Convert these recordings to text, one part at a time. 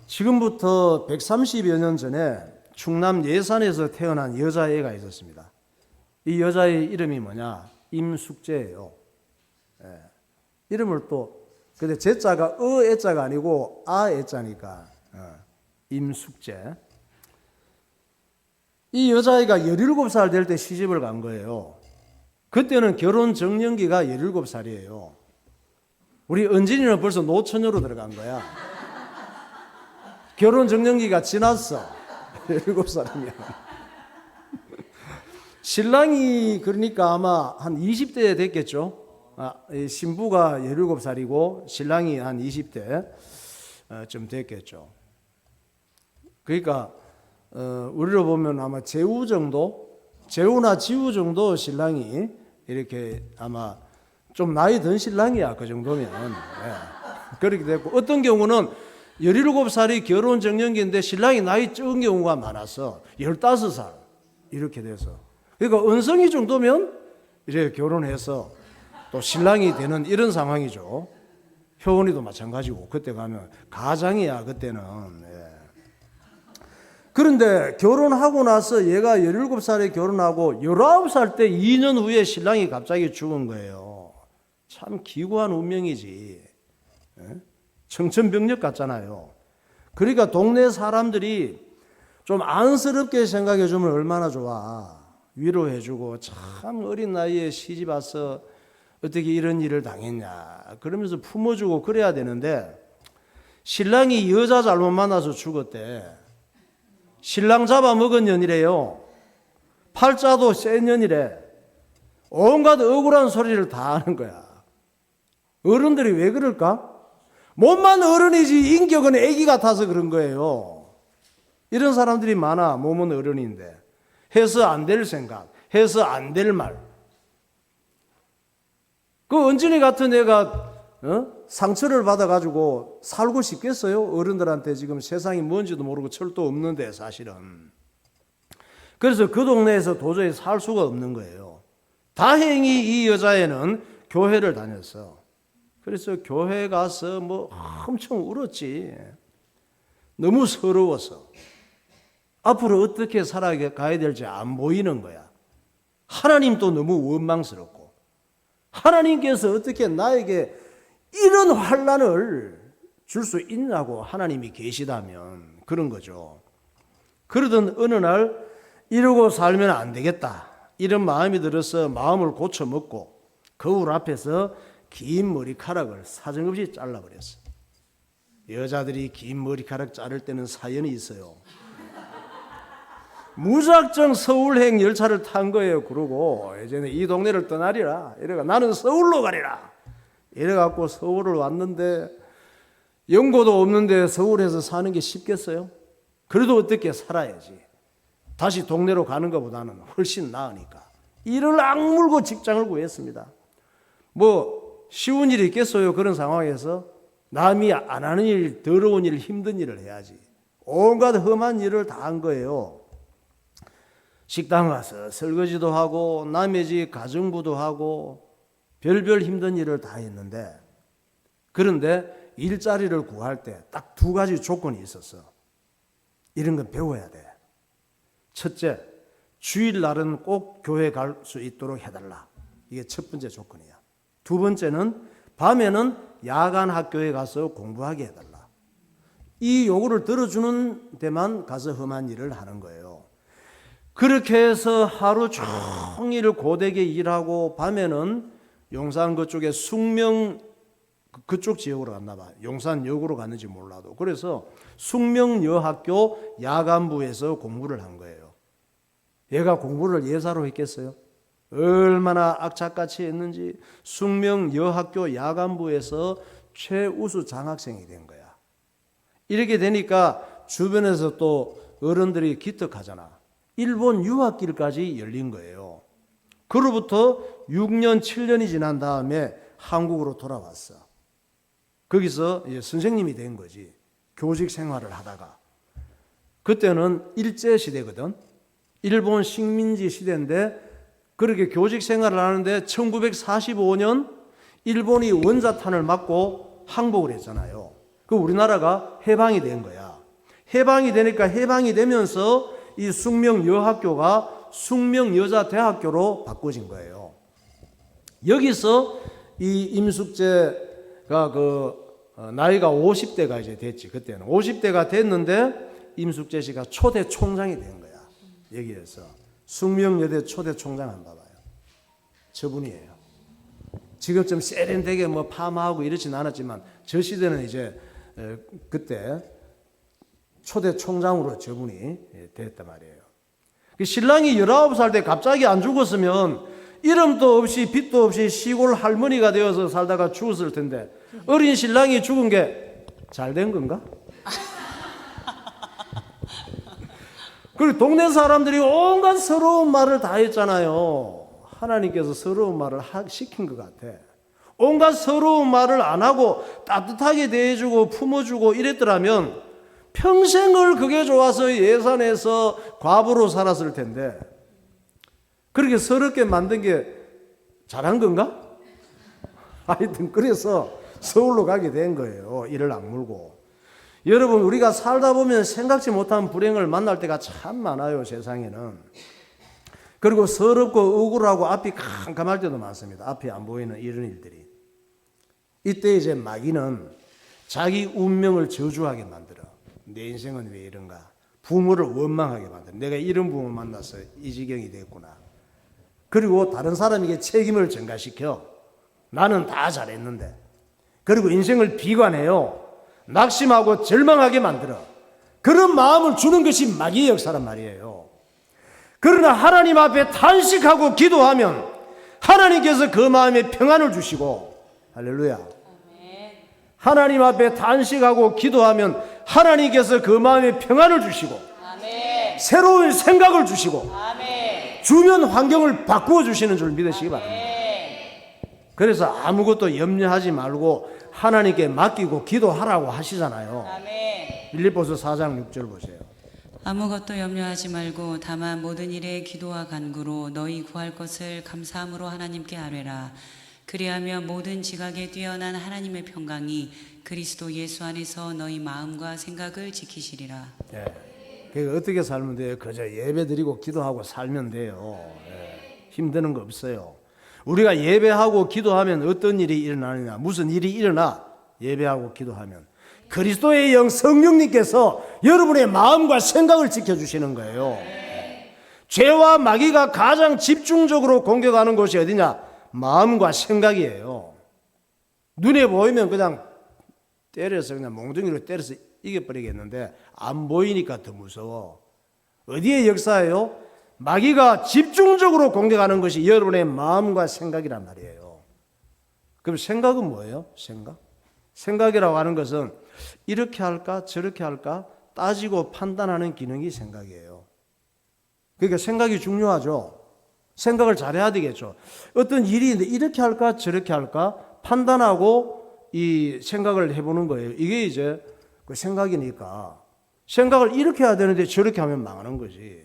지금부터 130여 년 전에 충남 예산에서 태어난 여자애가 있었습니다. 이 여자의 이름이 뭐냐? 임숙재예요. 예. 이름을 또 근데 제자가 애자가 아니고 애자니까 임숙재. 이 여자아이가 17살 될 때 시집을 간 거예요. 그때는 결혼 정년기가 17살이에요. 우리 은진이는 벌써 노처녀로 들어간 거야. 결혼 정년기가 지났어. 17살이면. 신랑이 그러니까 아마 한 20대 됐겠죠. 신부가 17살이고 신랑이 한 20대 좀 됐겠죠. 그러니까 우리로 보면 아마 제우 정도, 제우나 지우 정도 신랑이 이렇게 아마 좀 나이 든 신랑이야. 그 정도면. 예. 그렇게 됐고 어떤 경우는 17살이 결혼 정년기인데 신랑이 나이 적은 경우가 많아서 15살 이렇게 돼서 그러니까 은성이 정도면 이제 결혼해서 또 신랑이 되는 이런 상황이죠. 효원이도 마찬가지고 그때 가면 가장이야 그때는. 예. 그런데 결혼하고 나서 얘가 17살에 결혼하고 19살 때 2년 후에 신랑이 갑자기 죽은 거예요. 참 기구한 운명이지. 예? 청천벽력 같잖아요. 그러니까 동네 사람들이 좀 안쓰럽게 생각해 주면 얼마나 좋아. 위로해 주고 참 어린 나이에 시집 와서 어떻게 이런 일을 당했냐 그러면서 품어주고 그래야 되는데 신랑이 여자 잘못 만나서 죽었대. 신랑 잡아먹은 년이래요. 팔자도 센 년이래. 온갖 억울한 소리를 다 하는 거야. 어른들이 왜 그럴까? 몸만 어른이지 인격은 애기 같아서 그런 거예요. 이런 사람들이 많아. 몸은 어른인데 해서 안 될 생각, 해서 안 될 말. 그 은진이 같은 애가 상처를 받아가지고 살고 싶겠어요? 어른들한테 지금 세상이 뭔지도 모르고 철도 없는데 사실은. 그래서 그 동네에서 도저히 살 수가 없는 거예요. 다행히 이 여자애는 교회를 다녔어. 그래서 교회 가서 뭐 엄청 울었지. 너무 서러워서. 앞으로 어떻게 살아가야 될지 안 보이는 거야. 하나님도 너무 원망스럽고. 하나님께서 어떻게 나에게 이런 환난을 줄 수 있냐고 하나님이 계시다면 그런 거죠. 그러던 어느 날 이러고 살면 안 되겠다. 이런 마음이 들어서 마음을 고쳐먹고 거울 앞에서 긴 머리카락을 사정없이 잘라버렸어. 여자들이 긴 머리카락 자를 때는 사연이 있어요. 무작정 서울행 열차를 탄 거예요. 그러고 예전에 이 동네를 떠나리라. 이래가 나는 서울로 가리라. 이래갖고 서울을 왔는데 연고도 없는데 서울에서 사는 게 쉽겠어요? 그래도 어떻게 살아야지. 다시 동네로 가는 것보다는 훨씬 나으니까. 이를 악물고 직장을 구했습니다. 뭐 쉬운 일이 있겠어요? 그런 상황에서 남이 안 하는 일, 더러운 일, 힘든 일을 해야지. 온갖 험한 일을 다 한 거예요. 식당 가서 설거지도 하고 남의 집 가정부도 하고 별별 힘든 일을 다 했는데 그런데 일자리를 구할 때 딱 2가지 조건이 있었어. 이런 건 배워야 돼. 첫째, 주일날은 꼭 교회 갈 수 있도록 해달라. 이게 첫 번째 조건이야. 2번째는 밤에는 야간 학교에 가서 공부하게 해달라. 이 요구를 들어주는 데만 가서 험한 일을 하는 거예요. 그렇게 해서 하루 종일 고되게 일하고 밤에는 용산 그쪽에 숙명 그쪽 지역으로 갔나 봐. 용산역으로 갔는지 몰라도. 그래서 숙명여학교 야간부에서 공부를 한 거예요. 얘가 공부를 예사로 했겠어요? 얼마나 악착같이 했는지 숙명여학교 야간부에서 최우수 장학생이 된 거야. 이렇게 되니까 주변에서 또 어른들이 기특하잖아. 일본 유학길까지 열린 거예요. 그로부터 6년, 7년이 지난 다음에 한국으로 돌아왔어. 거기서 이제 선생님이 된 거지. 교직 생활을 하다가. 그때는 일제시대거든. 일본 식민지 시대인데 그렇게 교직 생활을 하는데 1945년 일본이 원자탄을 맞고 항복을 했잖아요. 그 우리나라가 해방이 된 거야. 해방이 되니까 해방이 되면서 이 숙명여학교가 숙명여자대학교로 바꿔진 거예요. 여기서 이 임숙재가 나이가 50대가 이제 됐지. 그때는 50대가 됐는데 임숙재 씨가 초대 총장이 된 거야. 여기에서 숙명여대 초대 총장 한번 봐봐요. 저분이에요. 지금 좀 세련되게 뭐 파마하고 이러진 않았지만 저 시대는 이제 그때 초대 총장으로 저분이 됐단 말이에요. 신랑이 19살 때 갑자기 안 죽었으면 이름도 없이 빚도 없이 시골 할머니가 되어서 살다가 죽었을 텐데 어린 신랑이 죽은 게 잘 된 건가? 그리고 동네 사람들이 온갖 서러운 말을 다 했잖아요. 하나님께서 서러운 말을 시킨 것 같아. 온갖 서러운 말을 안 하고 따뜻하게 대해주고 품어주고 이랬더라면 평생을 그게 좋아서 예산에서 과부로 살았을 텐데 그렇게 서럽게 만든 게 잘한 건가? 하여튼 그래서 서울로 가게 된 거예요. 이를 악물고. 여러분 우리가 살다 보면 생각지 못한 불행을 만날 때가 참 많아요. 세상에는. 그리고 서럽고 억울하고 앞이 캄캄할 때도 많습니다. 앞이 안 보이는 이런 일들이. 이때 이제 마귀는 자기 운명을 저주하게 만들어. 내 인생은 왜 이런가? 부모를 원망하게 만들어. 내가 이런 부모 만나서 이 지경이 됐구나. 그리고 다른 사람에게 책임을 전가시켜. 나는 다 잘했는데. 그리고 인생을 비관해요. 낙심하고 절망하게 만들어. 그런 마음을 주는 것이 마귀의 역사란 말이에요. 그러나 하나님 앞에 탄식하고 기도하면 하나님께서 그 마음에 평안을 주시고, 할렐루야. 하나님 앞에 탄식하고 기도하면 하나님께서 그 마음에 평안을 주시고, 새로운 생각을 주시고, 주변 환경을 바꾸어 주시는 줄 믿으시기 바랍니다. 그래서 아무것도 염려하지 말고 하나님께 맡기고 기도하라고 하시잖아요. 빌립보서 4장 6절 보세요. 아무것도 염려하지 말고 다만 모든 일에 기도와 간구로 너희 구할 것을 감사함으로 하나님께 아뢰라. 그리하면 모든 지각에 뛰어난 하나님의 평강이 그리스도 예수 안에서 너희 마음과 생각을 지키시리라. 그러니까 어떻게 살면 돼요? 그저 예배드리고 기도하고 살면 돼요. 힘드는 거 없어요. 우리가 예배하고 기도하면 어떤 일이 일어나느냐? 무슨 일이 일어나? 예배하고 기도하면 그리스도의 영 성령님께서 여러분의 마음과 생각을 지켜주시는 거예요. 죄와 마귀가 가장 집중적으로 공격하는 곳이 어디냐? 마음과 생각이에요. 눈에 보이면 그냥 때려서 그냥 몽둥이로 때려서 이겨버리겠는데 안 보이니까 더 무서워. 어디의 역사예요? 마귀가 집중적으로 공격하는 것이 여러분의 마음과 생각이란 말이에요. 그럼 생각은 뭐예요? 생각이라고 하는 것은 이렇게 할까 저렇게 할까 따지고 판단하는 기능이 생각이에요. 그러니까 생각이 중요하죠. 생각을 잘해야 되겠죠. 어떤 일이 있는데 이렇게 할까 저렇게 할까 판단하고 이 생각을 해보는 거예요. 이게 이제 그 생각이니까 생각을 이렇게 해야 되는데 저렇게 하면 망하는 거지.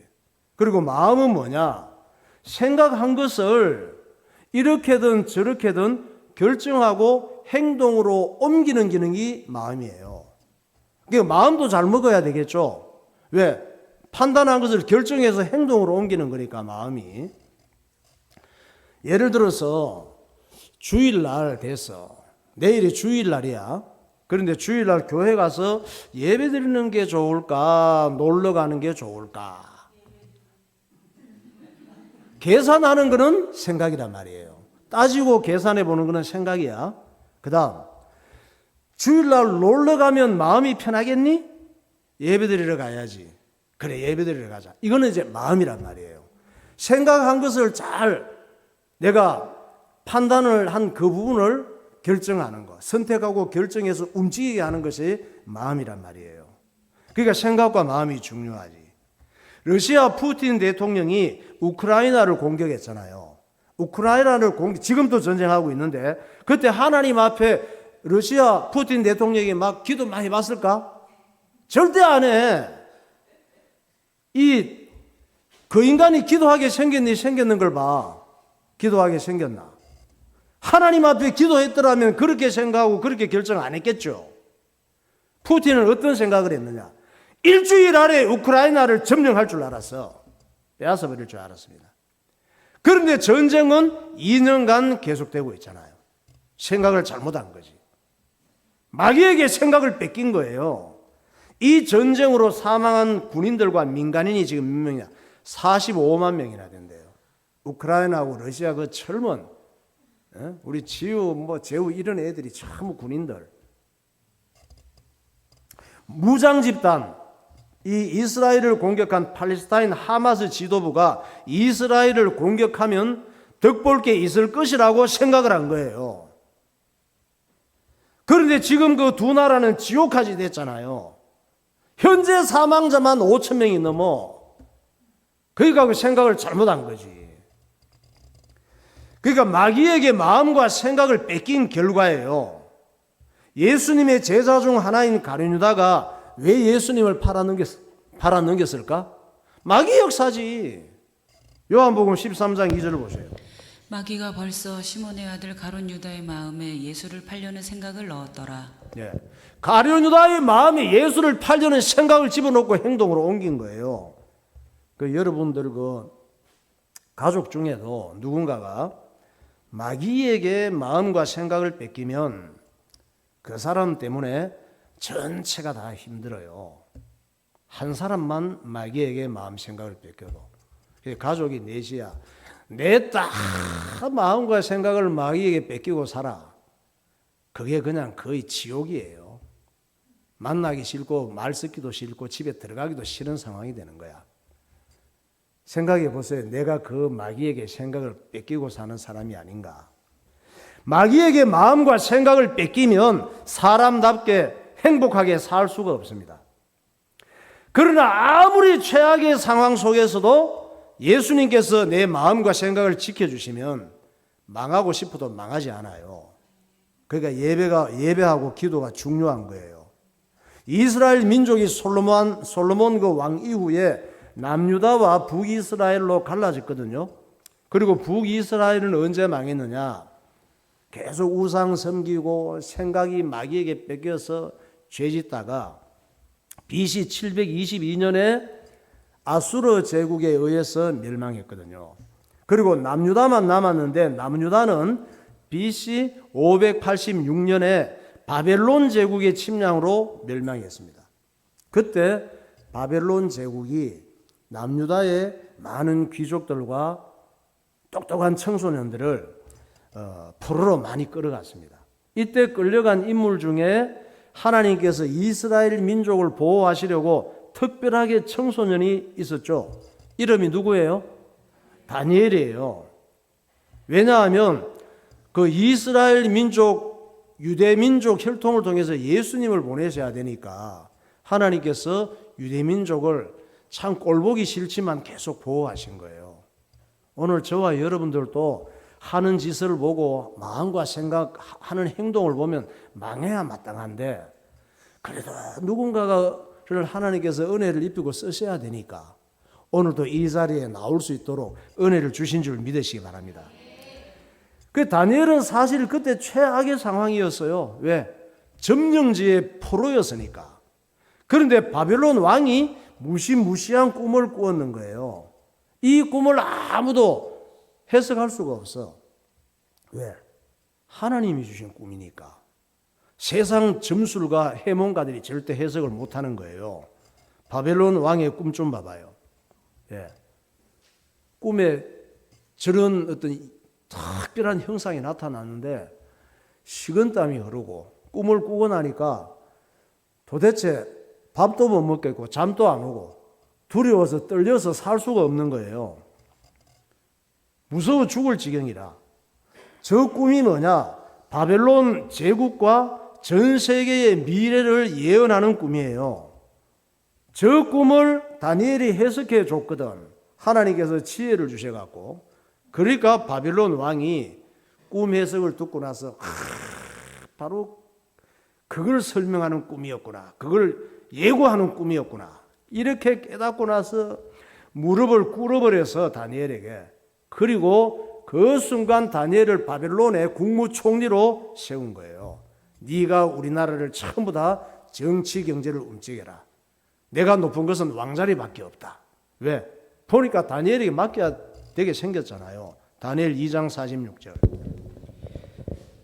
그리고 마음은 뭐냐? 생각한 것을 이렇게든 저렇게든 결정하고 행동으로 옮기는 기능이 마음이에요. 그러니까 마음도 잘 먹어야 되겠죠. 왜? 판단한 것을 결정해서 행동으로 옮기는 거니까 마음이. 예를 들어서 주일날 됐어. 내일이 주일날이야. 그런데 주일날 교회 가서 예배 드리는 게 좋을까? 놀러 가는 게 좋을까? 계산하는 거는 생각이란 말이에요. 따지고 계산해 보는 거는 생각이야. 그 다음 주일날 놀러 가면 마음이 편하겠니? 예배 드리러 가야지. 그래 예배 드리러 가자. 이거는 이제 마음이란 말이에요. 생각한 것을 잘 내가 판단을 한 그 부분을 결정하는 거, 선택하고 결정해서 움직이게 하는 것이 마음이란 말이에요. 그러니까 생각과 마음이 중요하지. 러시아 푸틴 대통령이 우크라이나를 공격했잖아요. 우크라이나를 지금도 전쟁하고 있는데 그때 하나님 앞에 러시아 푸틴 대통령이 막 기도 많이 해봤을까? 절대 안 해. 그 인간이 기도하게 생겼는 걸 봐. 기도하게 생겼나? 하나님 앞에 기도했더라면 그렇게 생각하고 그렇게 결정 안 했겠죠. 푸틴은 어떤 생각을 했느냐? 일주일 안에 우크라이나를 점령할 줄 알았어. 빼앗아 버릴 줄 알았습니다. 그런데 전쟁은 2년간 계속되고 있잖아요. 생각을 잘못한 거지. 마귀에게 생각을 뺏긴 거예요. 이 전쟁으로 사망한 군인들과 민간인이 지금 몇 명이냐? 45만 명이나 된대요. 우크라이나하고 러시아 그 젊은 우리 지우 제우 이런 애들이 전부 군인들. 무장 집단, 이 이스라엘을 공격한 팔레스타인 하마스 지도부가 이스라엘을 공격하면 덕볼 게 있을 것이라고 생각을 한 거예요. 그런데 지금 그 두 나라는 지옥까지 됐잖아요. 현재 사망자만 5천 명이 넘어. 그러니까 그 생각을 잘못한 거지. 그러니까 마귀에게 마음과 생각을 뺏긴 결과예요. 예수님의 제자 중 하나인 가룟 유다가 왜 예수님을 팔아넘겼을까? 마귀 역사지. 요한복음 13장 2절을 보세요. 마귀가 벌써 시몬의 아들 가룟 유다의 마음에 예수를 팔려는 생각을 넣었더라. 예. 가룟 유다의 마음에 예수를 팔려는 생각을 집어넣고 행동으로 옮긴 거예요. 그 여러분들 그 가족 중에도 누군가가 마귀에게 마음과 생각을 뺏기면 그 사람 때문에 전체가 다 힘들어요. 한 사람만 마귀에게 마음 생각을 뺏겨도. 가족이 넷이야. 내 다 마음과 생각을 마귀에게 뺏기고 살아. 그게 그냥 거의 지옥이에요. 만나기 싫고 말 섞기도 싫고 집에 들어가기도 싫은 상황이 되는 거야. 생각해 보세요. 내가 그 마귀에게 생각을 뺏기고 사는 사람이 아닌가. 마귀에게 마음과 생각을 뺏기면 사람답게 행복하게 살 수가 없습니다. 그러나 아무리 최악의 상황 속에서도 예수님께서 내 마음과 생각을 지켜주시면 망하고 싶어도 망하지 않아요. 그러니까 예배하고 기도가 중요한 거예요. 이스라엘 민족이 솔로몬 그 왕 이후에 남유다와 북이스라엘로 갈라졌거든요. 그리고 북이스라엘은 언제 망했느냐? 계속 우상 섬기고 생각이 마귀에게 뺏겨서 죄짓다가 BC 722년에 아수르 제국에 의해서 멸망했거든요. 그리고 남유다만 남았는데 남유다는 BC 586년에 바벨론 제국의 침략으로 멸망했습니다. 그때 바벨론 제국이 남유다의 많은 귀족들과 똑똑한 청소년들을 포로로 많이 끌어갔습니다. 이때 끌려간 인물 중에 하나님께서 이스라엘 민족을 보호하시려고 특별하게 청소년이 있었죠. 이름이 누구예요? 다니엘이에요. 왜냐하면 그 이스라엘 민족, 유대 민족 혈통을 통해서 예수님을 보내셔야 되니까 하나님께서 유대 민족을 참 꼴보기 싫지만 계속 보호하신 거예요. 오늘 저와 여러분들도 하는 짓을 보고 마음과 생각하는 행동을 보면 망해야 마땅한데 그래도 누군가를 하나님께서 은혜를 입히고 쓰셔야 되니까 오늘도 이 자리에 나올 수 있도록 은혜를 주신 줄 믿으시기 바랍니다. 그 다니엘은 사실 그때 최악의 상황이었어요. 왜? 점령지의 포로였으니까. 그런데 바벨론 왕이 무시무시한 꿈을 꾸었는 거예요. 이 꿈을 아무도 해석할 수가 없어. 왜? 하나님이 주신 꿈이니까. 세상 점술과 해몽가들이 절대 해석을 못하는 거예요. 바벨론 왕의 꿈 좀 봐봐요. 예. 꿈에 저런 어떤 특별한 형상이 나타났는데 식은땀이 흐르고 꿈을 꾸고 나니까 도대체 밥도 못 먹겠고 잠도 안 오고 두려워서 떨려서 살 수가 없는 거예요. 무서워 죽을 지경이라. 저 꿈이 뭐냐? 바벨론 제국과 전 세계의 미래를 예언하는 꿈이에요. 저 꿈을 다니엘이 해석해 줬거든. 하나님께서 지혜를 주셔갖고. 그러니까 바벨론 왕이 꿈 해석을 듣고 나서 바로 그걸 설명하는 꿈이었구나. 그걸 예고하는 꿈이었구나. 이렇게 깨닫고 나서 무릎을 꿇어버려서 다니엘에게. 그리고 그 순간 다니엘을 바벨론의 국무총리로 세운 거예요. 네가 우리나라를 전부 다 정치 경제를 움직여라. 내가 높은 것은 왕자리밖에 없다. 왜? 보니까 다니엘에게 맡겨야 되게 생겼잖아요. 다니엘 2장 46절.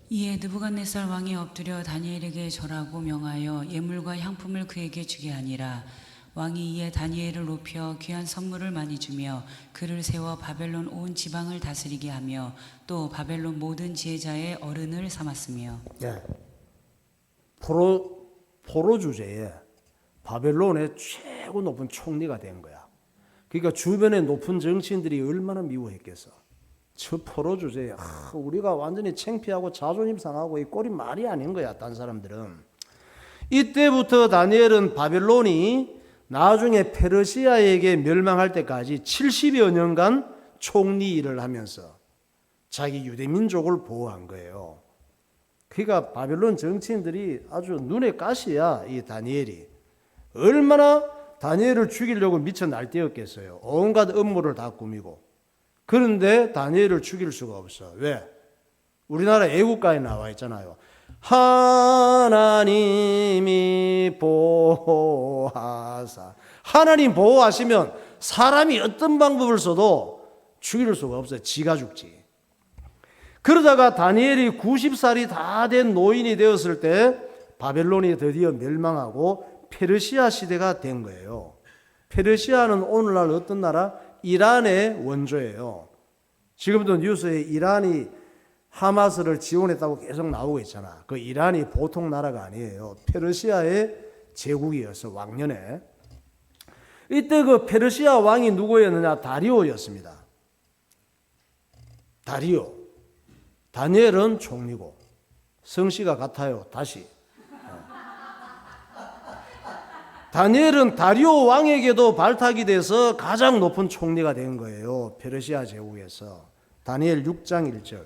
이에 느부갓네살 왕이 엎드려 다니엘에게 절하고 명하여 예물과 향품을 그에게 주게 하니라. 왕이 이에 다니엘을 높여 귀한 선물을 많이 주며 그를 세워 바벨론 온 지방을 다스리게 하며 또 바벨론 모든 지혜자의 어른을 삼았으며. 네. 포로 주제에 바벨론의 최고 높은 총리가 된 거야. 그러니까 주변의 높은 정치인들이 얼마나 미워했겠어. 저 포로 주제에 우리가 완전히 창피하고 자존심 상하고 이 꼴이 말이 아닌 거야. 딴 사람들은. 이때부터 다니엘은 바벨론이 나중에 페르시아에게 멸망할 때까지 70여 년간 총리 일을 하면서 자기 유대민족을 보호한 거예요. 그러니까 바벨론 정치인들이 아주 눈에 가시야. 이 다니엘이 얼마나 다니엘을 죽이려고 미쳐 날뛰었겠어요. 온갖 음모를 다 꾸미고. 그런데 다니엘을 죽일 수가 없어. 왜? 우리나라 애국가에 나와 있잖아요. 하나님이 보호하사. 하나님 보호하시면 사람이 어떤 방법을 써도 죽일 수가 없어요. 지가 죽지. 그러다가 다니엘이 90살이 다 된 노인이 되었을 때 바벨론이 드디어 멸망하고 페르시아 시대가 된 거예요. 페르시아는 오늘날 어떤 나라? 이란의 원조예요. 지금도 뉴스에 이란이 하마스를 지원했다고 계속 나오고 있잖아. 그 이란이 보통 나라가 아니에요. 페르시아의 제국이었어, 왕년에. 이때 그 페르시아 왕이 누구였느냐? 다리오였습니다. 다리오. 다니엘은 총리고. 성씨가 같아요. 다시. 다니엘은 다리오 왕에게도 발탁이 돼서 가장 높은 총리가 된 거예요. 페르시아 제국에서. 다니엘 6장 1절.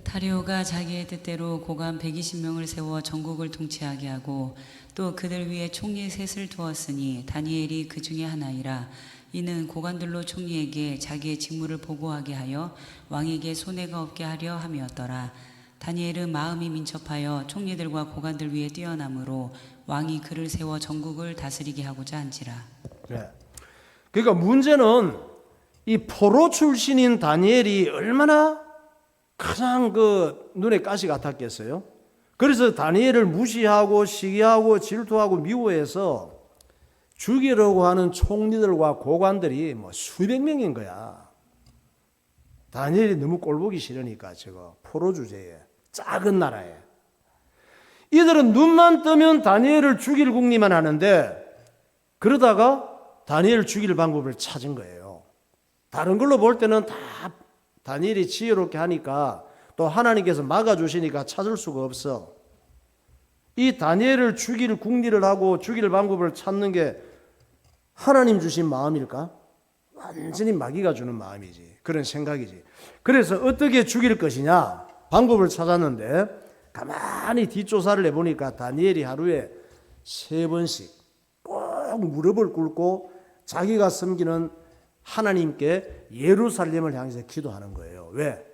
다리오가 자기의 뜻대로 고관 120명을 세워 전국을 통치하게 하고 또 그들 위에 총리 셋을 두었으니 다니엘이 그 중에 하나이라. 이는 고관들로 총리에게 자기의 직무를 보고하게 하여 왕에게 손해가 없게 하려 함이었더라. 다니엘은 마음이 민첩하여 총리들과 고관들 위에 뛰어남으로 왕이 그를 세워 전국을 다스리게 하고자 한지라. 네. 그러니까 문제는 이 포로 출신인 다니엘이 얼마나 가장 그 눈에 가시 같았겠어요? 그래서 다니엘을 무시하고 시기하고 질투하고 미워해서 죽이려고 하는 총리들과 고관들이 뭐 수백 명인 거야. 다니엘이 너무 꼴보기 싫으니까 저거 포로 주제에 작은 나라에 이들은 눈만 뜨면 다니엘을 죽일 궁리만 하는데 그러다가 다니엘을 죽일 방법을 찾은 거예요. 다른 걸로 볼 때는 다 다니엘이 지혜롭게 하니까 또 하나님께서 막아주시니까 찾을 수가 없어. 이 다니엘을 죽일 궁리를 하고 죽일 방법을 찾는 게 하나님 주신 마음일까? 완전히 마귀가 주는 마음이지. 그런 생각이지. 그래서 어떻게 죽일 것이냐 방법을 찾았는데 가만히 뒷조사를 해보니까 다니엘이 하루에 3번씩 꼭 무릎을 꿇고 자기가 섬기는 하나님께 예루살렘을 향해서 기도하는 거예요. 왜?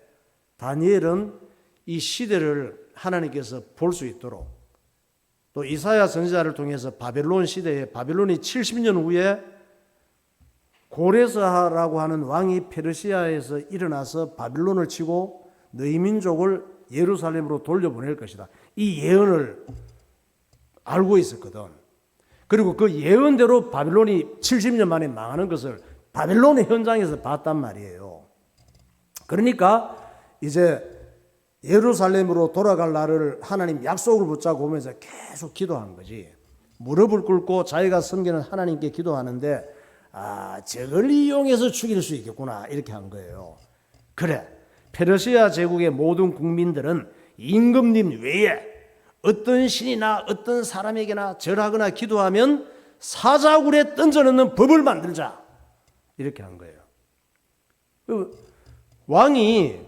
다니엘은 이 시대를 하나님께서 볼 수 있도록 또 이사야 선지자를 통해서 바벨론 시대에 바벨론이 70년 후에 고레스라고 하는 왕이 페르시아에서 일어나서 바벨론을 치고 너희 민족을 예루살렘으로 돌려보낼 것이다. 이 예언을 알고 있었거든. 그리고 그 예언대로 바벨론이 70년 만에 망하는 것을 바벨론의 현장에서 봤단 말이에요. 그러니까 이제 예루살렘으로 돌아갈 날을 하나님 약속을 붙잡고 오면서 계속 기도한 거지. 무릎을 꿇고 자기가 섬기는 하나님께 기도하는데 저걸 이용해서 죽일 수 있겠구나 이렇게 한 거예요. 그래, 페르시아 제국의 모든 국민들은 임금님 외에 어떤 신이나 어떤 사람에게나 절하거나 기도하면 사자굴에 던져넣는 법을 만들자 이렇게 한 거예요. 왕이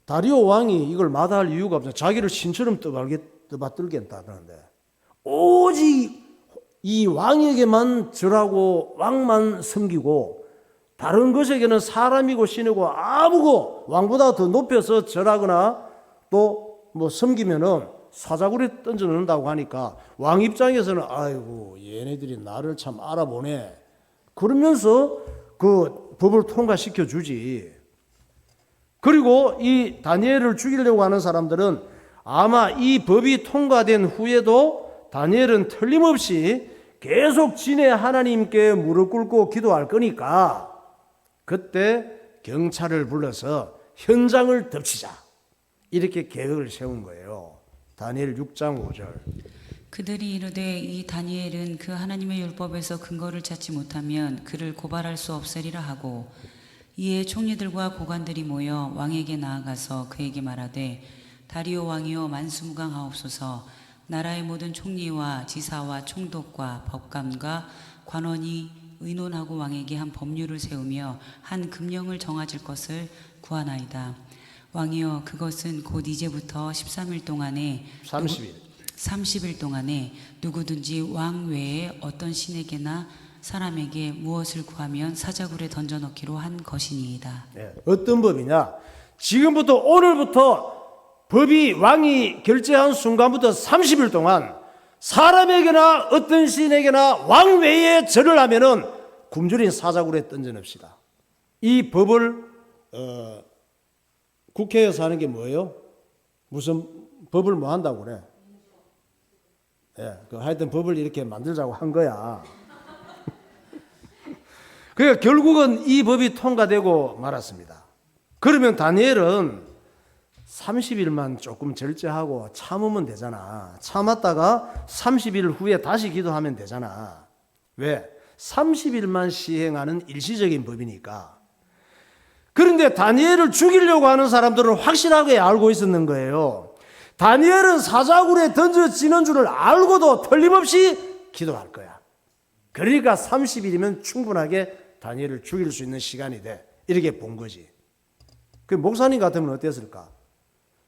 다리오 왕이 이걸 마다할 이유가 없어요. 자기를 신처럼 떠받들겠다는데 오직 이 왕에게만 절하고 왕만 섬기고 다른 것에게는 사람이고 신이고 아무고 왕보다 더 높여서 절하거나 또 뭐 섬기면은 사자굴에 던져 넣는다고 하니까 왕 입장에서는 아이고 얘네들이 나를 참 알아보네 그러면서 그 법을 통과시켜 주지. 그리고 이 다니엘을 죽이려고 하는 사람들은 아마 이 법이 통과된 후에도 다니엘은 틀림없이 계속 진의 하나님께 무릎 꿇고 기도할 거니까 그때 경찰을 불러서 현장을 덮치자 이렇게 계획을 세운 거예요. 다니엘 6장 5절. 그들이 이르되 이 다니엘은 그 하나님의 율법에서 근거를 찾지 못하면 그를 고발할 수 없으리라 하고 이에 총리들과 고관들이 모여 왕에게 나아가서 그에게 말하되 다리오 왕이여 만수무강하옵소서. 나라의 모든 총리와 지사와 총독과 법관과 관원이 의논하고 왕에게 한 법률을 세우며 한 금령을 정하질 것을 구하나이다. 왕이여 그것은 곧 이제부터 13일 동안에 30일 동안에 누구든지 왕 외에 어떤 신에게나 사람에게 무엇을 구하면 사자굴에 던져넣기로 한 것이니이다. 네, 어떤 법이냐? 지금부터 오늘부터 법이 왕이 결재한 순간부터 30일 동안 사람에게나 어떤 신에게나 왕 외에 절을 하면은 굶주린 사자굴에 던져넣읍시다. 이 법을 국회에서 하는 게 뭐예요? 무슨 법을 뭐 한다고 그래? 예, 하여튼 법을 이렇게 만들자고 한 거야. 그러니까 결국은 이 법이 통과되고 말았습니다. 그러면 다니엘은 30일만 조금 절제하고 참으면 되잖아. 참았다가 30일 후에 다시 기도하면 되잖아. 왜? 30일만 시행하는 일시적인 법이니까. 그런데 다니엘을 죽이려고 하는 사람들은 확실하게 알고 있었는 거예요. 다니엘은 사자굴에 던져지는 줄을 알고도 틀림없이 기도할 거야. 그러니까 30일이면 충분하게 다니엘을 죽일 수 있는 시간이 돼. 이렇게 본 거지. 그 목사님 같으면 어땠을까?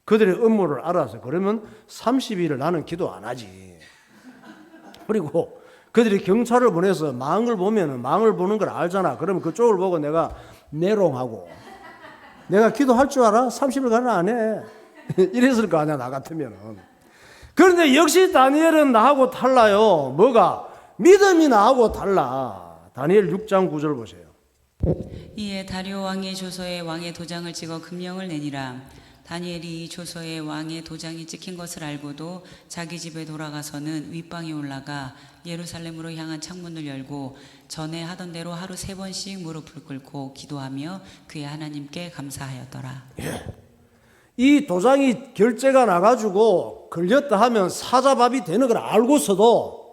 그들의 업무를 알아서 그러면 30일을 나는 기도 안 하지. 그리고 그들이 경찰을 보내서 망을 보면은 망을 보는 걸 알잖아. 그러면 그쪽을 보고 내가 내롱하고 내가 기도할 줄 알아? 30일 가는 안 해. 이랬을 거 아니야, 나 같으면은. 그런데 역시 다니엘은 나하고 달라요. 뭐가? 믿음이 나하고 달라. 다니엘 6장 9절 보세요. 이에 다리오 왕의 조서에 왕의 도장을 찍어 금령을 내니라. 다니엘이 이 조서에 왕의 도장이 찍힌 것을 알고도 자기 집에 돌아가서는 윗방에 올라가 예루살렘으로 향한 창문을 열고 전에 하던 대로 하루 3번씩 무릎을 꿇고 기도하며 그의 하나님께 감사하였더라. 예. 이 도장이 결제가 나가지고 걸렸다 하면 사자밥이 되는 걸 알고서도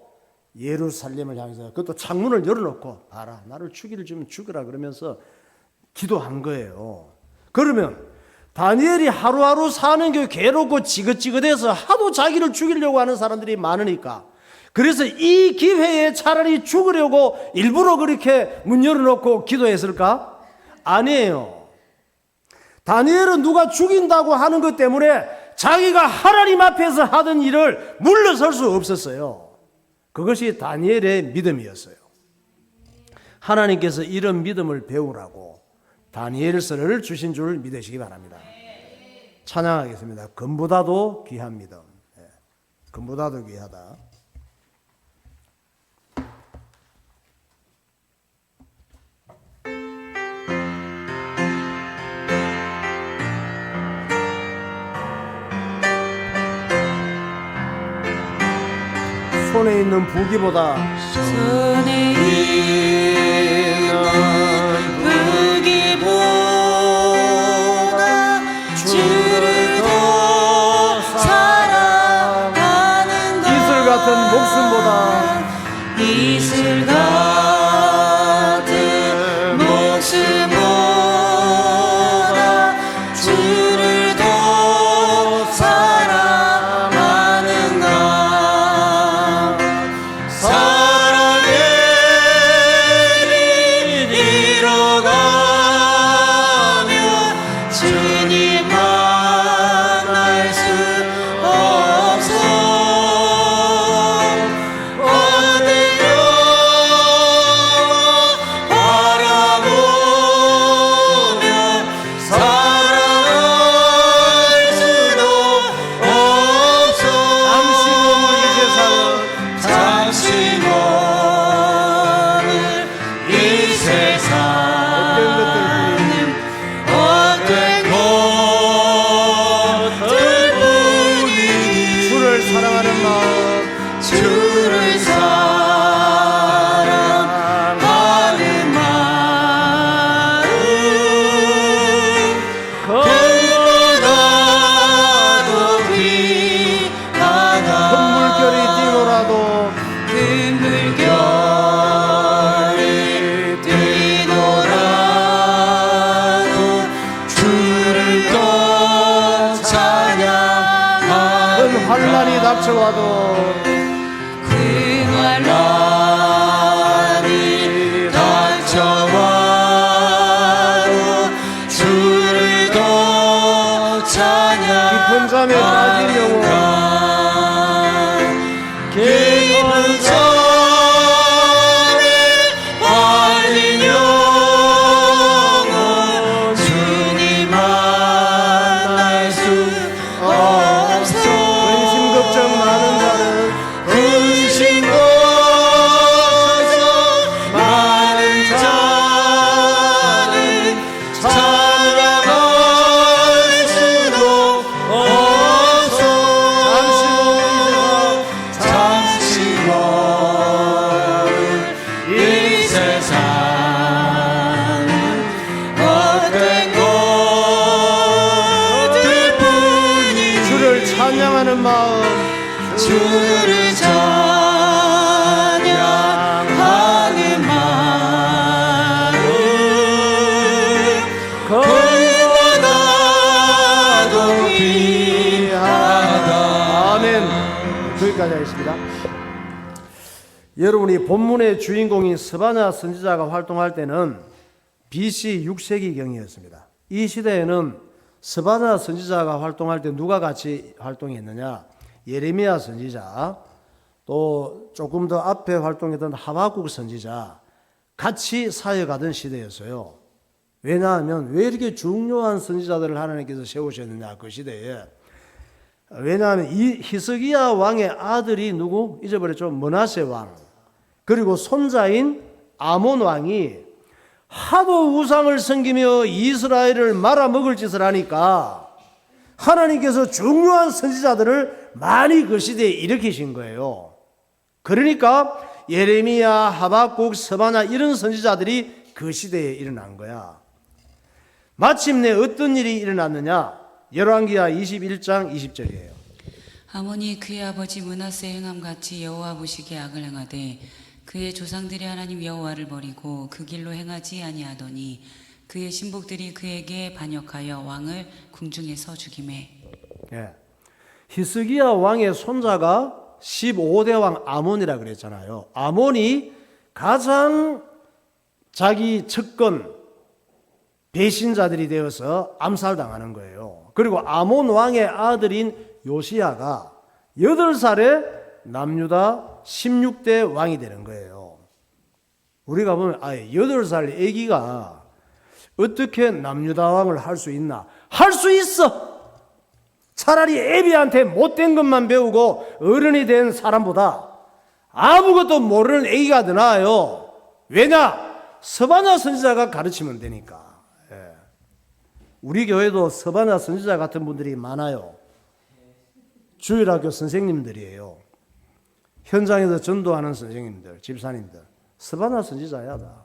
예루살렘을 향해서 그것도 창문을 열어놓고 봐라 나를 죽이를 주면 죽여라 그러면서 기도한 거예요. 그러면 다니엘이 하루하루 사는 게 괴롭고 지긋지긋해서 하도 자기를 죽이려고 하는 사람들이 많으니까 그래서 이 기회에 차라리 죽으려고 일부러 그렇게 문 열어놓고 기도했을까? 아니에요. 다니엘은 누가 죽인다고 하는 것 때문에 자기가 하나님 앞에서 하던 일을 물러설 수 없었어요. 그것이 다니엘의 믿음이었어요. 하나님께서 이런 믿음을 배우라고 다니엘서를 주신 줄 믿으시기 바랍니다. 찬양하겠습니다. 금보다도 귀한 믿음. 금보다도 귀하다. 손에 있는 부기보다 손에 있는 무기보다 주를 더 사랑하는 것 이슬 같은 목숨보다 이슬 같은 목숨보다 주를 더 사랑하는 것 사랑하는 마음 주를 사랑하는 마음 그보다 높이 나가 큰 물결이 뛰노라도 큰 물결이 뛰노라도 주를 또 찬양하리 큰 환난이 닥쳐와도 그 환난이 닥쳐와도 주를 또 찬양 깊은 잠에 빠진 영혼 깊은 잠에 빠진 영혼 주님 만날 수 없어 근심 걱정 많은 자는 근심 걱정 많은 자는 찬양할 수도 없어 잠시 머문 이 세상은 헛된 것들뿐이니 주를 찬양하는 마음 주를 찬양하는 마음 그보다 높이 나가 아멘. 거기까지 하겠습니다. 여러분이 본문의 주인공인 스바냐 선지자가 활동할 때는 BC 6세기경이었습니다. 이 시대에는 스바냐 선지자가 활동할 때 누가 같이 활동했느냐? 예레미야 선지자, 또 조금 더 앞에 활동했던 하박국 선지자 같이 사역하던 시대였어요. 왜냐하면 왜 이렇게 중요한 선지자들을 하나님께서 세우셨느냐 그 시대에. 왜냐하면 이 히스기야 왕의 아들이 누구? 잊어버렸죠? 므낫세 왕. 그리고 손자인 아몬 왕이 하도 우상을 섬기며 이스라엘을 말아먹을 짓을 하니까 하나님께서 중요한 선지자들을 많이 그 시대에 일으키신 거예요. 그러니까 예레미야, 하박국, 스바냐 이런 선지자들이 그 시대에 일어난 거야. 마침내 어떤 일이 일어났느냐? 열왕기하 21장 20절이에요. 아몬이 그의 아버지 므낫세 행함같이 여호와 보시기에 악을 행하되 그의 조상들이 하나님 여호와를 버리고 그 길로 행하지 아니하더니 그의 신복들이 그에게 반역하여 왕을 궁중에서 죽이매. 예. 히스기야 왕의 손자가 15대 왕 아몬이라 그랬잖아요. 아몬이 가장 자기 측근 배신자들이 되어서 암살당하는 거예요. 그리고 아몬 왕의 아들인 요시야가 8살에 남유다 16대 왕이 되는 거예요. 우리가 보면 8살 애기가 어떻게 남유다 왕을 할 수 있나? 할 수 있어! 차라리 애비한테 못된 것만 배우고 어른이 된 사람보다 아무것도 모르는 애기가 더 나아요. 왜냐? 스바냐 선지자가 가르치면 되니까. 우리 교회도 스바냐 선지자 같은 분들이 많아요. 주일학교 선생님들이에요. 현장에서 전도하는 선생님들, 집사님들. 스바냐 선지자야 다.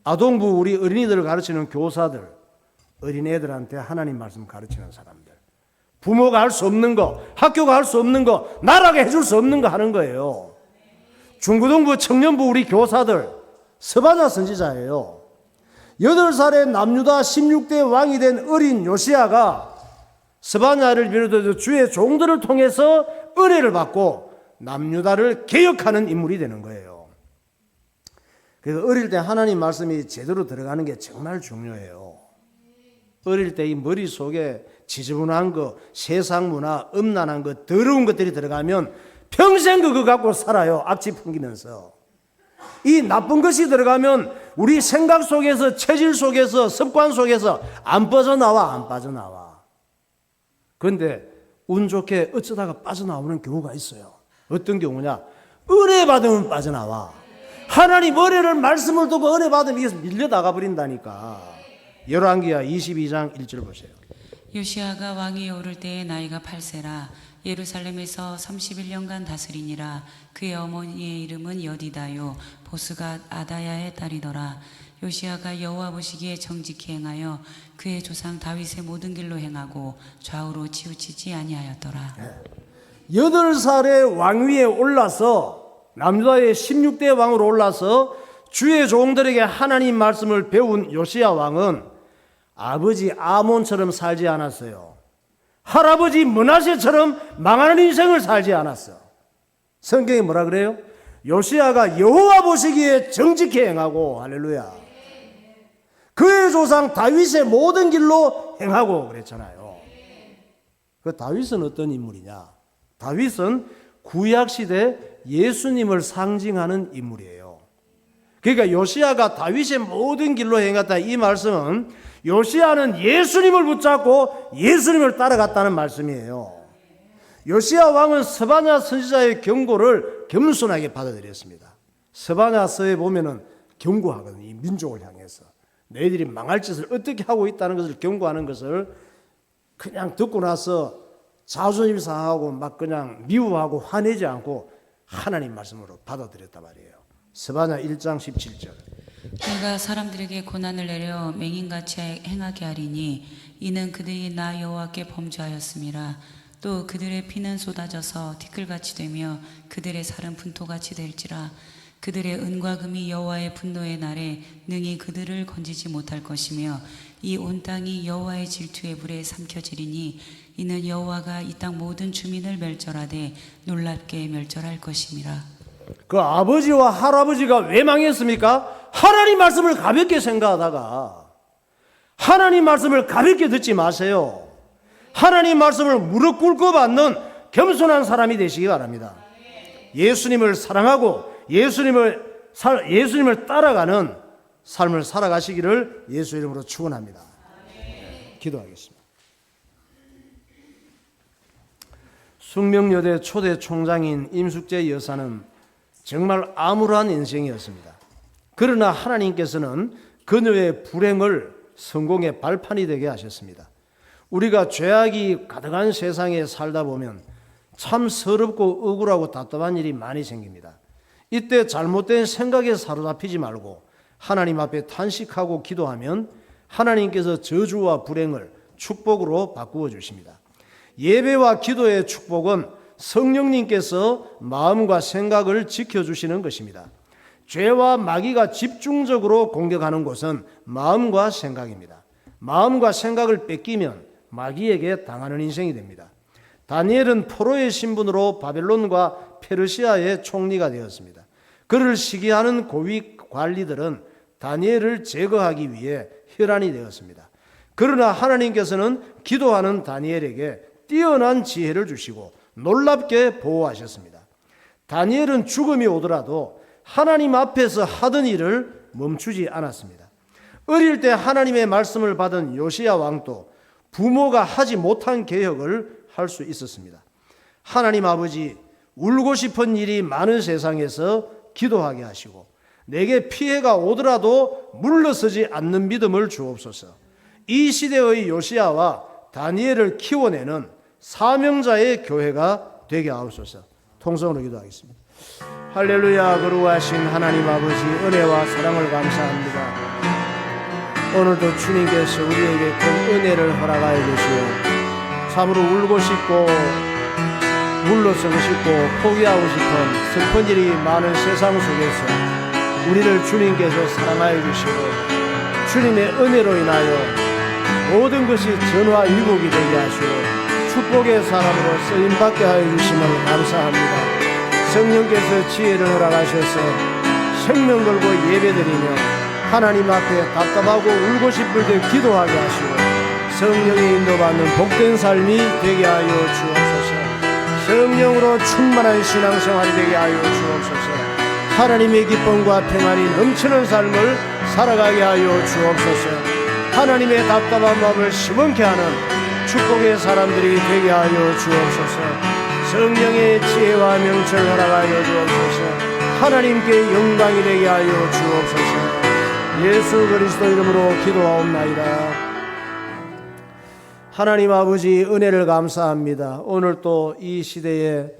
아동부 우리 어린이들을 가르치는 교사들, 어린애들한테 하나님 말씀 가르치는 사람들. 부모가 할 수 없는 거, 학교가 할 수 없는 거, 나라가 해줄 수 없는 거 하는 거예요. 중고등부, 청년부 우리 교사들, 스바냐 선지자예요. 8살에 남유다 16대 왕이 된 어린 요시야가 스바냐를 비롯해서 주의 종들을 통해서 은혜를 받고 남유다를 개혁하는 인물이 되는 거예요. 그래서 어릴 때 하나님 말씀이 제대로 들어가는 게 정말 중요해요. 어릴 때 이 머릿속에 지저분한 거, 세상 문화, 음란한 거, 더러운 것들이 들어가면 평생 그거 갖고 살아요. 악취 풍기면서. 이 나쁜 것이 들어가면 우리 생각 속에서, 체질 속에서, 습관 속에서 안 빠져나와, 안 빠져나와. 그런데 운 좋게 어쩌다가 빠져나오는 경우가 있어요. 어떤 경우냐? 은혜 받으면 빠져나와. 하나님 은혜를 말씀을 두고 은혜 받으면 이게 밀려나가 버린다니까. 열왕기하 22장 1절 보세요. 요시야가 왕이 오를 때에 나이가 8세라 예루살렘에서 31년간 다스리니라. 그의 어머니의 이름은 여디다요 보스가 아다야의 딸이더라. 요시야가 여호와 보시기에 정직히 행하여 그의 조상 다윗의 모든 길로 행하고 좌우로 치우치지 아니하였더라. 8살의 왕위에 올라서 남유다의 16대 왕으로 올라서 주의 종들에게 하나님 말씀을 배운 요시야 왕은 아버지 아몬처럼 살지 않았어요. 할아버지 므낫세처럼 망하는 인생을 살지 않았어. 성경에 뭐라 그래요? 요시야가 여호와 보시기에 정직히 행하고, 할렐루야, 그의 조상 다윗의 모든 길로 행하고 그랬잖아요. 그 다윗은 어떤 인물이냐? 다윗은 구약시대 예수님을 상징하는 인물이에요. 그러니까 요시야가 다윗의 모든 길로 행했다, 이 말씀은 요시야는 예수님을 붙잡고 예수님을 따라갔다는 말씀이에요. 요시야 왕은 스바냐 선지자의 경고를 겸손하게 받아들였습니다. 스바냐서에 보면은 경고하거든요. 이 민족을 향해서 너희들이 망할 짓을 어떻게 하고 있다는 것을 경고하는 것을 그냥 듣고 나서 자존심 상하고 막 그냥 미워하고 화내지 않고 하나님 말씀으로 받아들였단 말이에요. 스바냐 1장 17절. 내가 사람들에게 고난을 내려 맹인같이 행하게 하리니 이는 그들이 나 여호와께 범죄하였음이라. 또 그들의 피는 쏟아져서 티끌같이 되며 그들의 살은 분토같이 될지라. 그들의 은과 금이 여호와의 분노의 날에 능히 그들을 건지지 못할 것이며 이 온 땅이 여호와의 질투의 불에 삼켜지리니 이는 여호와가 이 땅 모든 주민을 멸절하되 놀랍게 멸절할 것임이라. 그 아버지와 할아버지가 왜 망했습니까? 하나님 말씀을 가볍게 생각하다가, 하나님 말씀을 가볍게 듣지 마세요. 하나님 말씀을 무릎 꿇고 받는 겸손한 사람이 되시기 바랍니다. 예수님을 사랑하고 예수님을 따라가는 삶을 살아가시기를 예수 이름으로 축원합니다. 기도하겠습니다. 숙명여대 초대 총장인 임숙재 여사는 정말 암울한 인생이었습니다. 그러나 하나님께서는 그녀의 불행을 성공의 발판이 되게 하셨습니다. 우리가 죄악이 가득한 세상에 살다 보면 참 서럽고 억울하고 답답한 일이 많이 생깁니다. 이때 잘못된 생각에 사로잡히지 말고 하나님 앞에 탄식하고 기도하면 하나님께서 저주와 불행을 축복으로 바꾸어 주십니다. 예배와 기도의 축복은 성령님께서 마음과 생각을 지켜주시는 것입니다. 죄와 마귀가 집중적으로 공격하는 곳은 마음과 생각입니다. 마음과 생각을 뺏기면 마귀에게 당하는 인생이 됩니다. 다니엘은 포로의 신분으로 바벨론과 페르시아의 총리가 되었습니다. 그를 시기하는 고위 관리들은 다니엘을 제거하기 위해 혈안이 되었습니다. 그러나 하나님께서는 기도하는 다니엘에게 뛰어난 지혜를 주시고 놀랍게 보호하셨습니다. 다니엘은 죽음이 오더라도 하나님 앞에서 하던 일을 멈추지 않았습니다. 어릴 때 하나님의 말씀을 받은 요시야 왕도 부모가 하지 못한 개혁을 할 수 있었습니다. 하나님 아버지, 울고 싶은 일이 많은 세상에서 기도하게 하시고 내게 피해가 오더라도 물러서지 않는 믿음을 주옵소서. 이 시대의 요시야와 다니엘을 키워내는 사명자의 교회가 되게 하옵소서. 통성으로 기도하겠습니다. 할렐루야. 거룩하신 하나님 아버지, 은혜와 사랑을 감사합니다. 오늘도 주님께서 우리에게 큰 은혜를 허락하여 주시오. 참으로 울고 싶고 물러서고 싶고 포기하고 싶은 슬픈 일이 많은 세상 속에서 우리를 주님께서 사랑하여 주시고 주님의 은혜로 인하여 모든 것이 전화위복이 되게 하시고 축복의 사람으로 쓰임받게 하여 주심을 감사합니다. 성령께서 지혜를 허락하셔서 생명 걸고 예배드리며 하나님 앞에 답답하고 울고 싶을 때 기도하게 하시고 성령의 인도받는 복된 삶이 되게 하여 주옵소서. 성령으로 충만한 신앙생활이 되게 하여 주옵소서. 하나님의 기쁨과 평안이 넘치는 삶을 살아가게 하여 주옵소서. 하나님의 답답한 마음을 시원케 하는 축복의 사람들이 되게 하여 주옵소서. 성령의 지혜와 명철 허락하여 주옵소서. 하나님께 영광이 되게 하여 주옵소서. 예수 그리스도 이름으로 기도하옵나이다. 하나님 아버지 은혜를 감사합니다. 오늘 또 이 시대에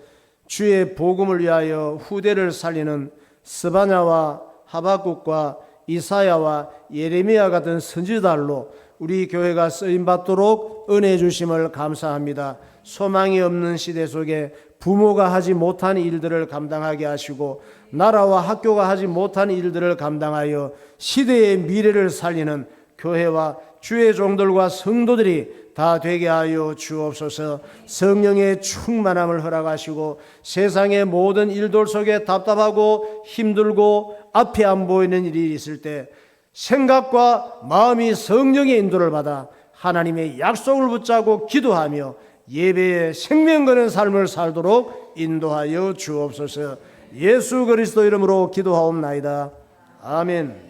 주의 복음을 위하여 후대를 살리는 스바냐와 하박국과 이사야와 예레미야 같은 선지자들로 우리 교회가 쓰임받도록 은혜 주심을 감사합니다. 소망이 없는 시대 속에 부모가 하지 못한 일들을 감당하게 하시고 나라와 학교가 하지 못한 일들을 감당하여 시대의 미래를 살리는 교회와 주의 종들과 성도들이 다 되게 하여 주옵소서. 성령의 충만함을 허락하시고 세상의 모든 일들 속에 답답하고 힘들고 앞이 안 보이는 일이 있을 때 생각과 마음이 성령의 인도를 받아 하나님의 약속을 붙잡고 기도하며 예배에 생명 거는 삶을 살도록 인도하여 주옵소서. 예수 그리스도 이름으로 기도하옵나이다. 아멘.